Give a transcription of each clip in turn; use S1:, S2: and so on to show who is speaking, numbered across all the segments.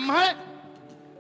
S1: ब्राह्मण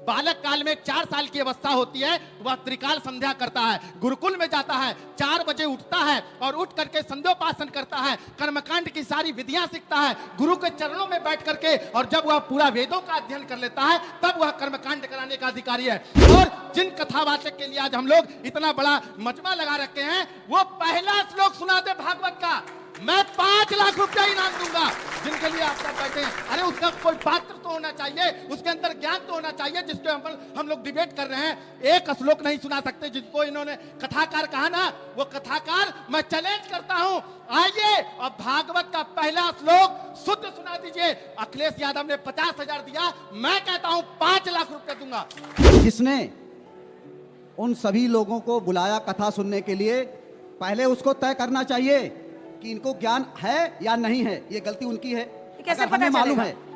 S1: बालक काल में 4 साल की अवस्था होती है, वह त्रिकाल संध्या करता है, गुरुकुल में जाता है, 4 बजे उठता है और उठ करके संध्योपासन करता है, कर्मकांड की सारी विधियां सीखता है, गुरु के चरणों में बैठ करके, और जब वह पूरा वेदों का अध्ययन कर लेता है तब वह कर्मकांड कराने का अधिकारी है। और जिन कथावाचक के लिए आज हम लोग इतना बड़ा मजमा लगा रखे हैं, वो पहला श्लोक सुनाते भागवत का, मैं 5 लाख रुपया इनाम दूंगा। जिनके लिए आप सब बैठे हैं, अरे उसका कोई पात्र तो होना चाहिए, उसके अंदर ज्ञान तो होना चाहिए, जिसके हम लोग डिबेट कर रहे हैं। एक श्लोक नहीं सुना सकते जिसको इन्होंने कथाकार कहा ना, वो कथाकार मैं चैलेंज करता हूं, आइए और भागवत का पहला श्लोक शुद्ध सुना दीजिए। अखिलेश यादव ने 50,000 दिया, मैं कहता हूं 5 लाख रुपया दूंगा।
S2: जिसने उन सभी लोगों को बुलाया कथा सुनने के लिए, पहले उसको तय करना चाहिए कि इनको ज्ञान है या नहीं है। ये गलती उनकी है।
S3: कैसे
S2: अगर
S3: पता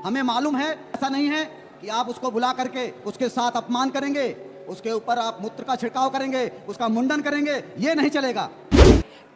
S2: हमें मालूम है, ऐसा नहीं है कि आप उसको बुला करके उसके साथ अपमान करेंगे, उसके ऊपर आप मूत्र का छिड़काव करेंगे, उसका मुंडन करेंगे, ये नहीं चलेगा।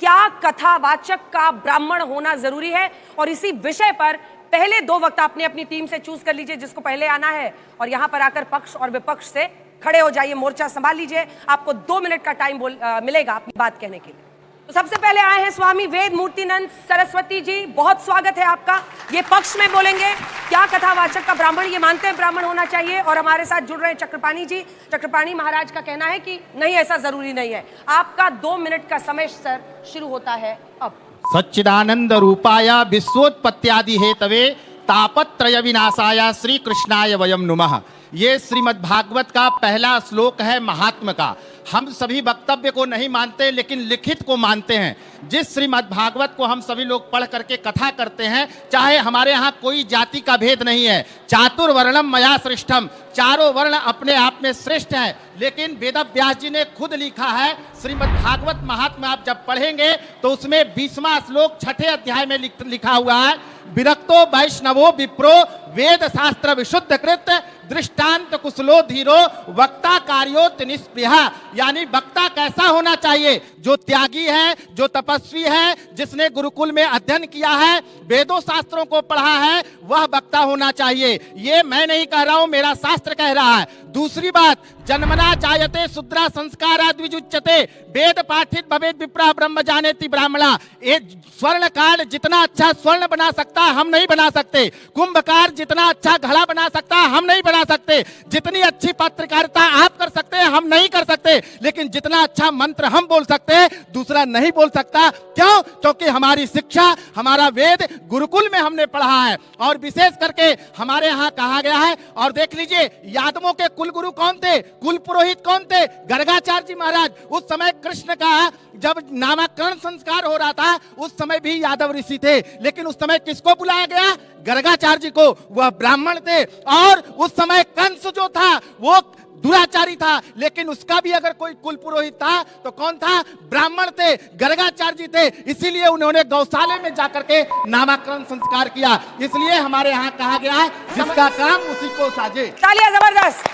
S3: क्या कथावाचक का ब्राह्मण होना जरूरी है? और इसी विषय पर पहले 2 वक्ता अपनी अपनी टीम से चूज कर लीजिए जिसको पहले आना है, और यहां पर आकर पक्ष और विपक्ष से खड़े हो जाइए, मोर्चा संभाल लीजिए। आपको 2 मिनट का टाइम मिलेगा अपनी बात कहने के लिए। तो सबसे पहले आए हैं स्वामी वेद मूर्तिनंद सरस्वती जी, बहुत स्वागत है आपका। ये पक्ष में बोलेंगे, क्या कथावाचक का ब्राह्मण, ये मानते हैं ब्राह्मण होना चाहिए। और हमारे साथ जुड़ रहे हैं चक्रपाणी जी। चक्रपाणी महाराज का कहना है कि नहीं, ऐसा जरूरी नहीं है। आपका 2 मिनट का समय सर शुरू होता है अब।
S1: सच्चिदानंद रूपाय विश्वोत्पत्त्यादि हेतवे तापत्रय विनाशाय श्री कृष्णाय वयम नुमः। ये श्रीमद् भागवत का पहला श्लोक है महात्म का। हम सभी वक्तव्य को नहीं मानते, लेकिन लिखित को मानते हैं। जिस श्रीमद् भागवत को हम सभी लोग पढ़ करके कथा करते हैं, चाहे हमारे यहाँ कोई जाति का भेद नहीं है, चातुर्वर्णम मया सृष्टम, चारों वर्ण अपने आप में श्रेष्ठ है। लेकिन वेदव्यास जी ने खुद लिखा है, श्रीमद् भागवत महात्म्य आप जब पढ़ेंगे तो उसमें 20वां श्लोक 6ठे अध्याय में लिखा हुआ है, विरक्तो वैष्णवो विप्रो वेद शास्त्र विशुद्ध कृत दृष्टांत कुशलो धीरो वक्ता कार्योत निष्प्रिया। यानी वक्ता कैसा होना चाहिए? जो त्यागी है, जो तपस्वी है, जिसने गुरुकुल में अध्ययन किया है, वेदों शास्त्रों को पढ़ा है, वह वक्ता होना चाहिए। ये मैं नहीं कह रहा हूं, मेरा शास्त्र कह रहा है। दूसरी बात, जन्मना जायते शूद्रा संस्कारा द्विजुच्यते वेद पाठित भवेद विप्रा ब्रह्म जानेति ब्राह्मणा। ये स्वर्णकार जितना अच्छा स्वर्ण बना सकता हम नहीं बना सकते, कुंभकार जितना अच्छा घड़ा बना सकता हम नहीं बना सकते, जितनी अच्छी पत्रकारिता आप कर सकते हैं हम नहीं कर सकते, लेकिन जितना अच्छा मंत्र हम बोल सकते हैं दूसरा नहीं बोल सकता। क्यों? क्योंकि हमारी शिक्षा, हमारा वेद गुरुकुल में हमने पढ़ा है। और विशेष करके हमारे यहाँ कहा गया है, और देख लीजिए यादवों के कुल गुरु कौन थे, कुल पुरोहित कौन थे? गर्गाचार्य जी महाराज। उस समय कृष्ण का जब नामकरण संस्कार हो रहा था उस समय भी यादव ऋषि थे, लेकिन उस समय किसको बुलाया गया? गर्गाचार्य जी को, वह ब्राह्मण थे। और उस समय कंस जो था वो दुराचारी था, लेकिन उसका भी अगर कोई कुल पुरोहित था तो कौन था? ब्राह्मण थे, गर्गाचार्य जी थे। इसीलिए उन्होंने गौशाले में जाकर के नामकरण संस्कार किया। इसलिए हमारे यहाँ कहा गया है, जिसका काम उसी को साजे।
S3: तालियां जबरदस्त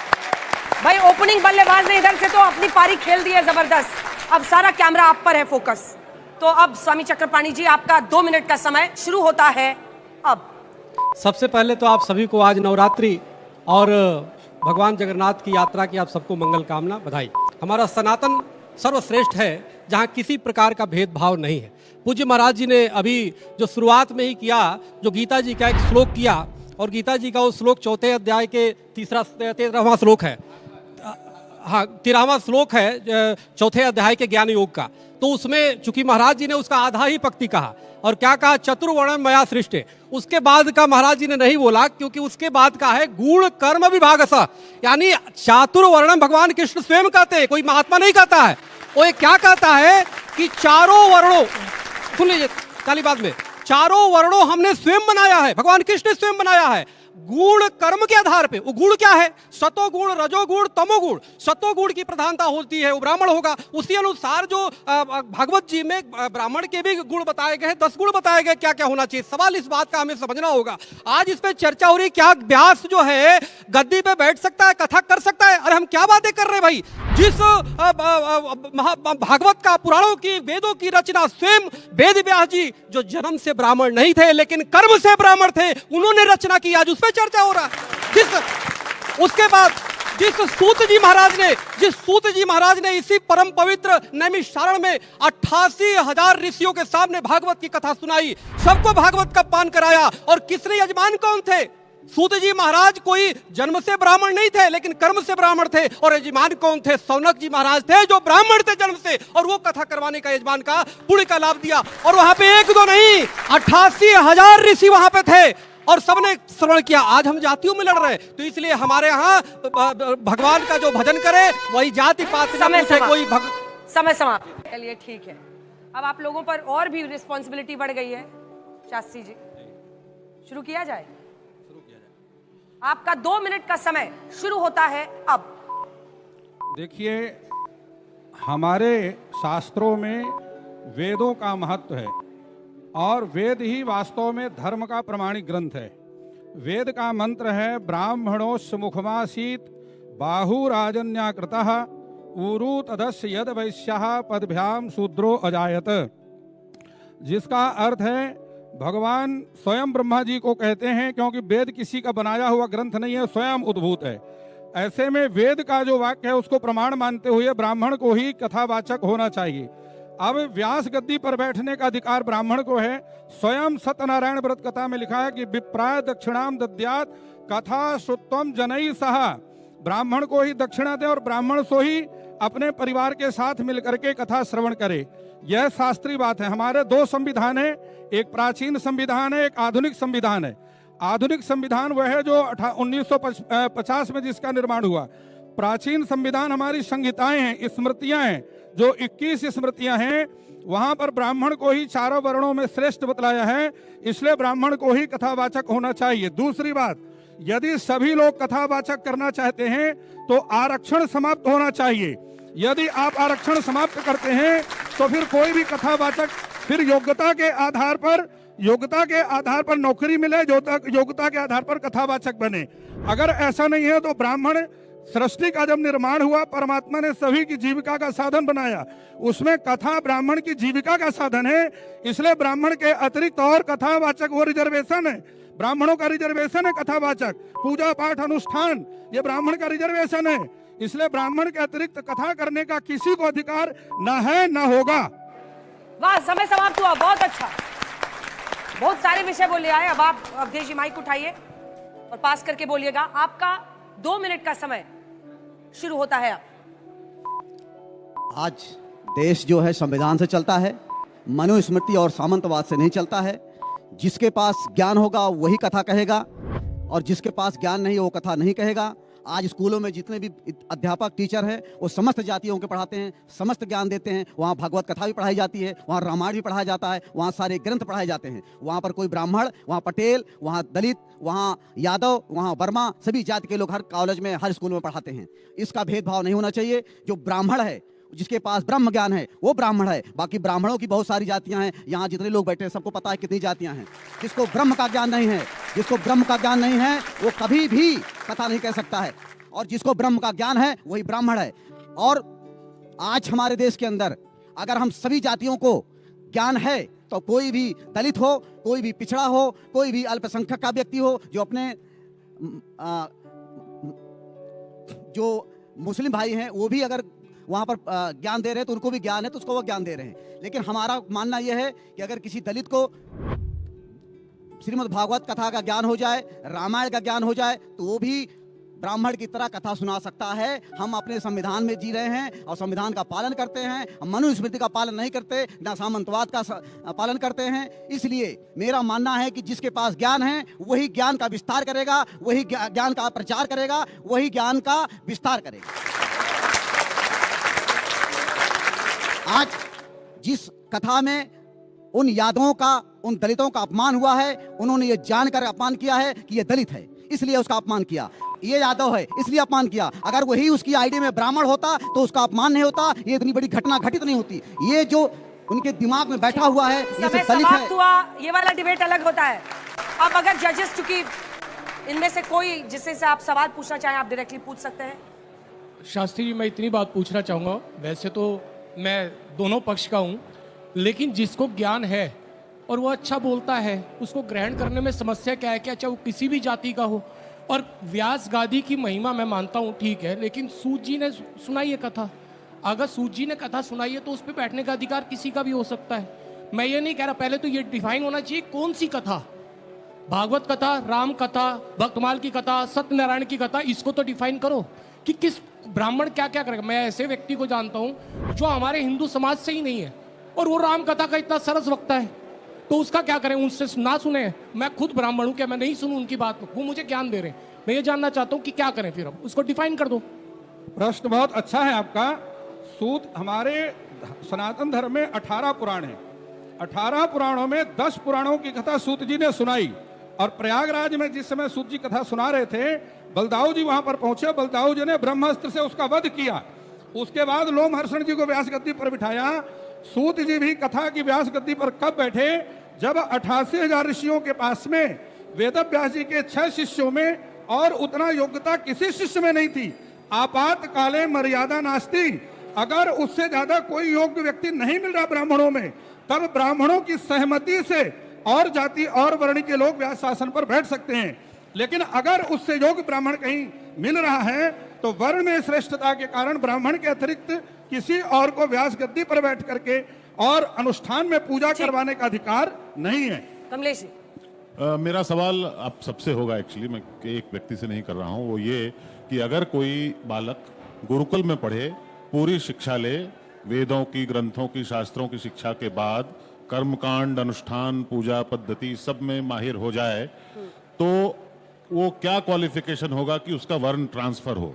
S3: भाई। ओपनिंग बल्लेबाज ने इधर से तो अपनी पारी खेल दी है जबरदस्त। अब सारा कैमरा आप पर है फोकस। तो अब स्वामी चक्रपाणी जी, आपका 2 मिनट का समय शुरू होता है अब।
S4: सबसे पहले तो आप सभी को आज नवरात्रि और भगवान जगन्नाथ की यात्रा की आप सबको मंगल कामना, बधाई। हमारा सनातन सर्वश्रेष्ठ है, जहाँ किसी प्रकार का भेदभाव नहीं है। पूज्य महाराज जी ने अभी जो शुरुआत में ही किया, जो गीता जी का एक श्लोक किया, और गीता जी का वो श्लोक 4थे अध्याय के 13वां श्लोक है, हाँ 13वां श्लोक है 4थे अध्याय के ज्ञान योग का। तो उसमें चूंकि महाराज जी ने उसका आधा ही पंक्ति कहा, और क्या कहा? चतुर्वर्णम मया सृष्टे। उसके बाद का महाराज जी ने नहीं बोला, क्योंकि उसके बाद का है गूढ़ कर्म विभागसः, यानी चातुर्वर्णम भगवान कृष्ण स्वयं कहते हैं, कोई महात्मा नहीं कहता है। वो ये क्या कहता है कि चारों वर्णों, सुन लीजिए काली बात में, चारों वर्णों हमने स्वयं बनाया है, भगवान कृष्ण ने स्वयं बनाया है गुण कर्म के आधार पे। वो गुण क्या है? सतोगुण, रजोगुण, तमोगुण। सतोगुण की प्रधानता होती है वो ब्राह्मण होगा। उसी अनुसार जो भागवत जी में ब्राह्मण के भी गुण बताए गए, 10 गुण बताए गए, क्या क्या होना चाहिए। सवाल इस बात का हमें समझना होगा। आज इस पे चर्चा हो रही, क्या व्यास जो है गद्दी पे बैठ सकता है, कथा कर सकता है? अरे हम क्या बातें कर रहे हैं भाई। जिस भागवत का, पुराणों की, वेदों की रचना स्वयं वेद व्यास जी, जो जन्म से ब्राह्मण नहीं थे लेकिन कर्म से ब्राह्मण थे, उन्होंने रचना की, आज उस पर चर्चा हो रहा है। उसके बाद जिस सूत जी महाराज ने इसी परम पवित्र नैमिषारण्य में 88,000 ऋषियों के सामने भागवत की कथा सुनाई, सबको भागवत का पान कराया। और किसने यजमान कौन थे? सूत जी महाराज कोई जन्म से ब्राह्मण नहीं थे, लेकिन कर्म से ब्राह्मण थे। और यजमान कौन थे? सौनक जी महाराज थे, जो ब्राह्मण थे जन्म से, और वो कथा करवाने का यजमान का पुण्य का लाभ दिया। और वहां पे एक दो नहीं, 88,000 ऋषि वहां पे थे और सबने श्रवण किया। आज हम जातियों में लड़ रहे हैं, तो इसलिए हमारे यहाँ भगवान का जो भजन करे वही जाति पात
S3: समय
S4: कोई
S3: समय समाप्त। चलिए ठीक है, अब आप लोगों पर और भी रिस्पॉन्सिबिलिटी बढ़ गई है। शास्त्री जी, शुरू किया जाए। आपका 2 मिनट का समय शुरू होता है अब।
S5: देखिए, हमारे शास्त्रों में वेदों का महत्व है और वेद ही वास्तव में धर्म का प्रमाणिक ग्रंथ है। वेद का मंत्र है ब्राह्मणोस्य मुखमासीत बाहुराजन्याकृतः ऊरू तदस्य यद वैश्यः पदभ्याम शूद्रो अजायत, जिसका अर्थ है भगवान स्वयं ब्रह्मा जी को कहते हैं, क्योंकि वेद किसी का बनाया हुआ ग्रंथ नहीं है, स्वयं उद्भूत है। ऐसे में वेद का जो वाक्य है उसको प्रमाण मानते हुए ब्राह्मण को ही कथावाचक होना चाहिए। अब व्यास गद्दी पर बैठने का अधिकार ब्राह्मण को है। स्वयं सत्यनारायण व्रत कथा में लिखा है कि विप्राय दक्षिणाम दद्यात कथा श्रुत्वम जनई सह, ब्राह्मण को ही दक्षिणा दे और ब्राह्मण सो ही अपने परिवार के साथ मिलकर के कथा श्रवण करे। यह शास्त्रीय बात है। हमारे 2 संविधान है, एक प्राचीन संविधान है, एक आधुनिक संविधान है। आधुनिक संविधान वह है जो 1950 में जिसका निर्माण हुआ। प्राचीन संविधान हमारी संहिताएं हैं, स्मृतियां हैं। जो 21 स्मृतियां हैं वहां पर ब्राह्मण को ही चारों वर्णों में श्रेष्ठ बतलाया है, इसलिए ब्राह्मण को ही कथावाचक होना चाहिए। दूसरी बात, यदि सभी लोग कथावाचक करना चाहते हैं तो आरक्षण समाप्त होना चाहिए। यदि आप आरक्षण समाप्त करते हैं तो फिर कोई भी कथावाचक फिर योग्यता के आधार पर नौकरी मिले, योग्यता के आधार पर कथावाचक बने। अगर ऐसा नहीं है तो ब्राह्मण सृष्टि का जब निर्माण हुआ, परमात्मा ने सभी की जीविका का साधन बनाया, उसमें कथा ब्राह्मण की जीविका का साधन है। इसलिए ब्राह्मण के अतिरिक्त और कथावाचक वो रिजर्वेशन है, ब्राह्मणों का रिजर्वेशन है कथावाचक। पूजा पाठ अनुष्ठान ये ब्राह्मण का रिजर्वेशन है, इसलिए ब्राह्मण के अतिरिक्त कथा करने का किसी को अधिकार न है न होगा।
S3: वाह, समय समाप्त हुआ। बहुत अच्छा, बहुत सारे विषय बोले आए। अब आप अवधेश जी माइक उठाइए और पास करके बोलिएगा। आपका 2 मिनट का समय शुरू होता है अब।
S2: आज देश जो है संविधान से चलता है, मनुस्मृति और सामंतवाद से नहीं चलता है। जिसके पास ज्ञान होगा वही कथा कहेगा और जिसके पास ज्ञान नहीं वो कथा नहीं कहेगा। आज स्कूलों में जितने भी अध्यापक टीचर हैं वो समस्त जातियों के पढ़ाते हैं, समस्त ज्ञान देते हैं। वहाँ भागवत कथा भी पढ़ाई जाती है, वहाँ रामायण भी पढ़ाया जाता है, वहाँ सारे ग्रंथ पढ़ाए जाते हैं। वहाँ पर कोई ब्राह्मण, वहाँ पटेल, वहाँ दलित, वहाँ यादव, वहाँ वर्मा, सभी जाति के लोग हर कॉलेज में, हर स्कूल में पढ़ाते हैं। इसका भेदभाव नहीं होना चाहिए। जो ब्राह्मण है, जिसके पास ब्रह्म ज्ञान है वो ब्राह्मण है। बाकी ब्राह्मणों की बहुत सारी जातियां हैं, यहाँ जितने लोग बैठे हैं सबको पता है कितनी जातियां हैं। जिसको ब्रह्म का ज्ञान नहीं है, वो कभी भी कथा नहीं कह सकता है, और जिसको ब्रह्म का ज्ञान है वही ब्राह्मण है। और आज हमारे देश के अंदर अगर हम सभी जातियों को ज्ञान है तो कोई भी दलित हो, कोई भी पिछड़ा हो, कोई भी अल्पसंख्यक का व्यक्ति हो, जो अपने जो मुस्लिम भाई हैं वो भी अगर वहाँ पर ज्ञान दे रहे हैं तो उनको भी ज्ञान है तो उसको वो ज्ञान दे रहे हैं। लेकिन हमारा मानना यह है कि अगर किसी दलित को श्रीमद् भागवत कथा का ज्ञान हो जाए, रामायण का ज्ञान हो जाए, तो वो भी ब्राह्मण की तरह कथा सुना सकता है। हम अपने संविधान में जी रहे हैं और संविधान का पालन करते हैं। हम मनुस्मृति का पालन नहीं करते, ना सामंतवाद का पालन करते हैं। इसलिए मेरा मानना है कि जिसके पास ज्ञान है वही ज्ञान का विस्तार करेगा, वही ज्ञान का प्रचार करेगा, वही ज्ञान का विस्तार करेगा। आज जिस कथा में उन यादवों का, उन दलितों का अपमान हुआ है, उन्होंने ये जानकर अपमान किया है कि ये दलित है इसलिए उसका अपमान किया, ये यादव है इसलिए अपमान किया। अगर वही उसकी आईडी में ब्राह्मण होता तो उसका अपमान नहीं होता, ये इतनी बड़ी घटना घटित नहीं होती। ये जो उनके दिमाग में बैठा हुआ है ये
S3: समय
S2: दलित है।
S3: हुआ, ये वाला डिबेट अलग होता है। अब अगर जजेस, चूंकि इनमें से कोई जिससे से आप सवाल पूछना चाहें आप डायरेक्टली पूछ सकते हैं।
S6: शास्त्री जी, मैं इतनी बात पूछना चाहूँगा, वैसे तो मैं दोनों पक्ष का हूँ, लेकिन जिसको ज्ञान है और वो अच्छा बोलता है उसको ग्रहण करने में समस्या क्या है? क्या चाहे वो किसी भी जाति का हो, और व्यास गादी की महिमा मैं मानता हूँ, ठीक है, लेकिन सूत जी ने सुनाई है कथा। अगर सूत जी ने कथा सुनाई है तो उस पर बैठने का अधिकार किसी का भी हो सकता है। मैं ये नहीं कह रहा, पहले तो ये डिफाइन होना चाहिए कौन सी कथा, भागवत कथा, राम कथा, भक्तमाल की कथा, सत्यनारायण की कथा, इसको तो डिफाइन करो कि किस ब्राह्मण क्या क्या करेगा। मैं ऐसे व्यक्ति को जानता हूं जो हमारे हिंदू समाज से ही नहीं है और वो राम कथा का इतना सरस वक्ता है, तो उसका क्या करें? उनसे ना सुने। मैं खुद ब्राह्मण हूं, क्या मैं नहीं सुनूं उनकी बात? वो मुझे ज्ञान दे रहे हैं, मैं ये जानना चाहता हूं कि क्या करें फिर, अब उसको डिफाइन कर दो।
S5: प्रश्न बहुत अच्छा है आपका। सूत, हमारे सनातन धर्म में 18 पुराण हैं। 18 पुराणों में 10 पुराणों की कथा सूत जी ने सुनाई। और प्रयागराज में जिस समय सूत जी कथा सुना रहे थे, बलदाऊ जी वहां पर पहुंचे। बलदाऊ जी ने ब्रह्मास्त्र से उसका वध किया। उसके बाद लोमहर्षण जी को व्यास गद्दी पर बिठाया। सूत जी भी कथा की व्यास गद्दी पर कब बैठे? जब 88,000 ऋषियों के पास में वेद व्यास जी के 6 शिष्यों में और उतना योग्यता किसी शिष्य में नहीं थी। आपातकाले मर्यादा नास्ति। अगर उससे ज्यादा कोई योग्य व्यक्ति नहीं मिल रहा ब्राह्मणों में, तब ब्राह्मणों की सहमति से और जाति और वर्ण के लोग व्यास शासन पर बैठ सकते हैं। लेकिन अगर उससे योग्य ब्राह्मण कहीं मिल रहा है तो वर्ण में श्रेष्ठता के कारण ब्राह्मण के अतिरिक्त किसी और को व्यास गद्दी पर बैठ करके और अनुष्ठान में पूजा करवाने का अधिकार नहीं है।
S3: कमलेश जी,
S7: मेरा सवाल आप सबसे होगा, एक्चुअली मैं एक व्यक्ति से नहीं कर रहा हूं, वो ये कि अगर कोई बालक गुरुकुल में पढ़े, पूरी शिक्षा ले, वेदों की, ग्रंथों की, शास्त्रों की शिक्षा के बाद कर्मकांड, अनुष्ठान, पूजा पद्धति सब में माहिर हो जाए, तो वो क्या क्वालिफिकेशन होगा कि उसका वर्ण ट्रांसफर हो?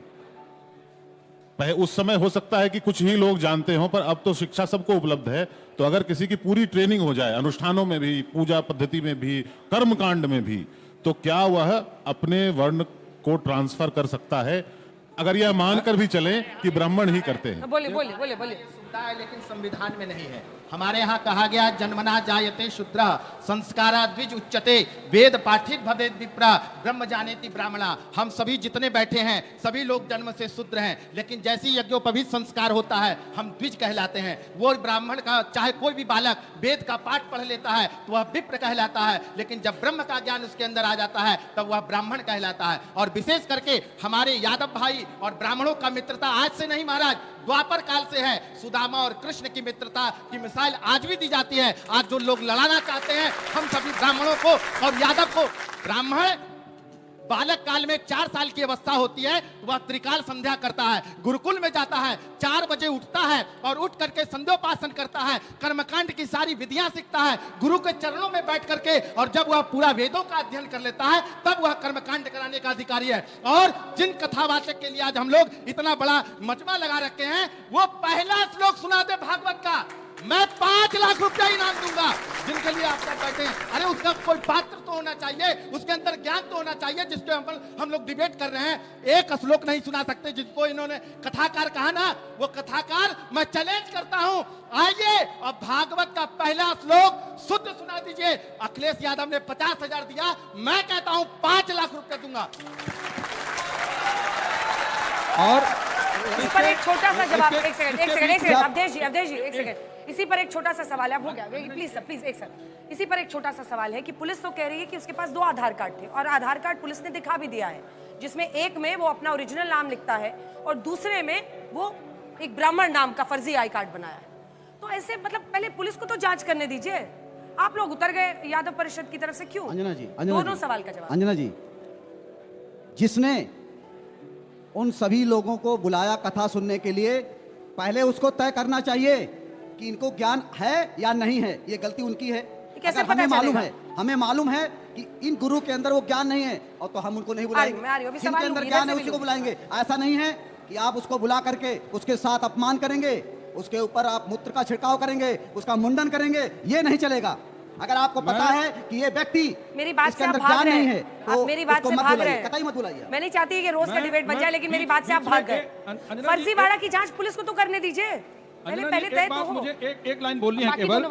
S7: उस समय हो सकता है कि कुछ ही लोग जानते हों, पर अब तो शिक्षा सबको उपलब्ध है। तो अगर किसी की पूरी ट्रेनिंग हो जाए, अनुष्ठानों में भी, पूजा पद्धति में भी, कर्मकांड में भी, तो क्या वह अपने वर्ण को ट्रांसफर कर सकता है? अगर यह मानकर भी चले कि ब्राह्मण ही करते हैं।
S3: बोलिए बोलिए बोलिए बोलिए।
S1: सुविधा है लेकिन संविधान में नहीं है। हमारे यहाँ कहा गया जन्मना जायते शूद्रः संस्कारा द्विज उच्यते वेद पाठित भवेद विप्रा ब्रह्म जानेति ब्राह्मणा। हम सभी जितने बैठे हैं सभी लोग जन्म से शूद्र हैं, लेकिन जैसे ही यज्ञोपवीत संस्कार होता है हम द्विज कहलाते हैं। वो ब्राह्मण का चाहे कोई भी बालक वेद का पाठ पढ़ लेता है तो वह विप्र कहलाता है, लेकिन जब ब्रह्म का ज्ञान उसके अंदर आ जाता है तब वह ब्राह्मण कहलाता है। और विशेष करके हमारे यादव भाई और ब्राह्मणों का मित्रता आज से नहीं महाराज, द्वापर काल से है। सुदामा और कृष्ण की मित्रता की मिसाल आज भी दी जाती है। आज जो लोग लड़ाना चाहते हैं हम सभी ब्राह्मणों को और यादव को, ब्राह्मण बालक काल में 4 साल की अवस्था होती है, वह त्रिकाल संध्या करता है, गुरुकुल में जाता है, 4 बजे उठता है और उठ करके संध्योपासन करता है, कर्मकांड की सारी विधियां सीखता है, गुरु के चरणों में बैठ करके, और जब वह पूरा वेदों का अध्ययन कर लेता है तब वह कर्मकांड कराने का अधिकारी है। और जिन कथावाचक के लिए आज हम लोग इतना बड़ा मजमा लगा रखे हैं, वो पहला श्लोक सुना दे भागवत का, मैं 5 लाख रुपया इनाम दूंगा। जिनके लिए आप सब बैठे हैं, अरे उसका कोई पात्र तो होना चाहिए, उसके अंदर ज्ञान तो होना चाहिए, जिसके हम लोग डिबेट कर रहे हैं। एक श्लोक नहीं सुना सकते जिसको इन्होंने कथाकार कहा ना, वो कथाकार मैं चैलेंज करता हूं, आइए और भागवत का पहला श्लोक शुद्ध सुना दीजिए। अखिलेश यादव ने 50,000 दिया, मैं कहता हूं 5 लाख रुपया दूंगा।
S5: और
S3: इस पर एक छोटा सा जवाब, एक सेकंड अवधेश जी एक सेकंड, इसी पर एक छोटा सा सवाल है, हो गया प्लीज एक सेकंड। इसी पर एक छोटा सा सवाल है कि पुलिस तो कह रही है कि उसके पास 2 आधार कार्ड थे और आधार कार्ड पुलिस ने दिखा भी दिया है, जिसमें एक में वो अपना ओरिजिनल नाम लिखता है और दूसरे में वो एक ब्राह्मण नाम का फर्जी आई कार्ड बनाया है। तो ऐसे मतलब पहले पुलिस को तो जांच करने दीजिए, आप लोग उतर गए यादव परिषद की तरफ से क्यों?
S2: अंजना जी,
S3: दोनों सवाल का जवाब।
S2: अंजना जी, जिसने उन सभी लोगों को बुलाया कथा सुनने के लिए, पहले उसको तय करना चाहिए कि इनको ज्ञान है या नहीं है। ये गलती उनकी है।
S3: कैसे
S2: अगर हमें मालूम है कि इन गुरु के अंदर वो ज्ञान नहीं है, और तो हम उनको नहीं बुलाएंगे। जिनके अंदर ज्ञान है उसी को बुलाएंगे। ऐसा नहीं है कि आप उसको बुला करके उसके साथ अपमान करेंगे, उसके ऊपर आप मूत्र का छिड़काव करेंगे, उसका मुंडन करेंगे, ये नहीं चलेगा। अगर आपको पता है कि ये व्यक्ति
S3: मेरी बात से आप भाग रहे हैं, आप मेरी बात से भाग रहे हैं, कतई मत बुलाइए। मैं नहीं चाहती कि रोज का डिबेट बन जाए, लेकिन मेरी बात से आप भाग गए। फर्जीवाड़ा की जांच पुलिस को तो करने दीजिए, पहले तय तो हो।
S5: मुझे एक लाइन बोलनी है केवल,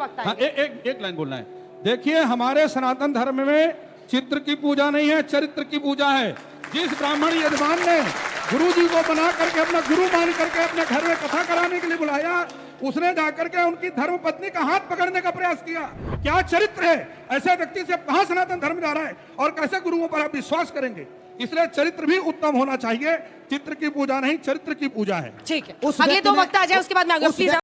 S5: एक लाइन बोलना है। देखिए, हमारे सनातन धर्म में चित्र की पूजा नहीं है, चरित्र की पूजा है। जिस ब्राह्मण यजमान ने गुरु जी को बना करके अपना गुरु मान करके अपने घर में कथा कराने के लिए बुलाया, उसने जाकर के उनकी धर्म पत्नी का हाथ पकड़ने का प्रयास किया। क्या चरित्र है? ऐसे व्यक्ति से कहां सनातन धर्म जा रहा है और कैसे गुरुओं पर आप विश्वास करेंगे? इसलिए चरित्र भी उत्तम होना चाहिए। चित्र की पूजा नहीं, चरित्र की पूजा है।
S3: ठीक है,
S2: उस
S3: अगले
S2: व्यक्ति
S3: दो
S2: ने-
S3: वक्त आ जाए, उसके बाद मैं
S2: उस
S3: प्लीज